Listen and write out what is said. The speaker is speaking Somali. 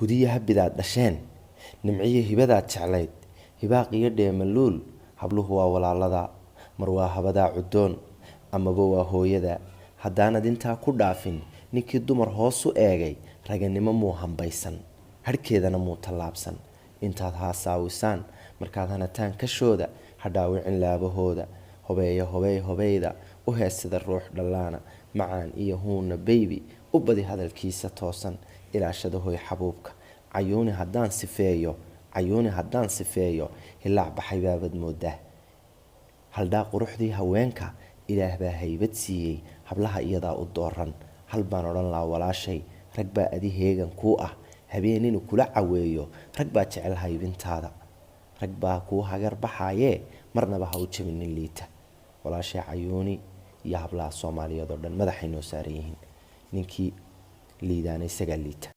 hudiyaha bidaad dhasheen nimciye hibadaad jeclayd hibaaq iyo dheemaluul habluhu waa walaalada mar waa habadaa cudoon amaba waa hooyada haddaanad intaa ku dhaafin ninkii dumar hoos u eegay raganimo muu hambaysan harkeedana muu tallaabsan intaad haasaawisaan markaad hanataan kashooda ha dhaawicin laabahooda hobeeya hobeyda u heesida ruux dhallaana macaan iyo huuna baby u badi hadalkiisa toosan ilaashada hoy xabuubka cayuuni haddaan sifeeyo hilaac baxay baabad moodaa haldhaa quruxdii haweenka ilaah baa haybad siiyey hablaha iyadaa u dooran hal baan odhan lahaa walaashay rag baa adi heegan kuu ah habeen inuu kula caweeyo rag baa jecel haybintaada rag baa kuu hagar baxayee marnaba ha u jabinin liita walaashay cayuuni iyo hablaha Soomaaliyeed oo dhan madaxay noo saaran yihiin ninkii liidaana isaga liita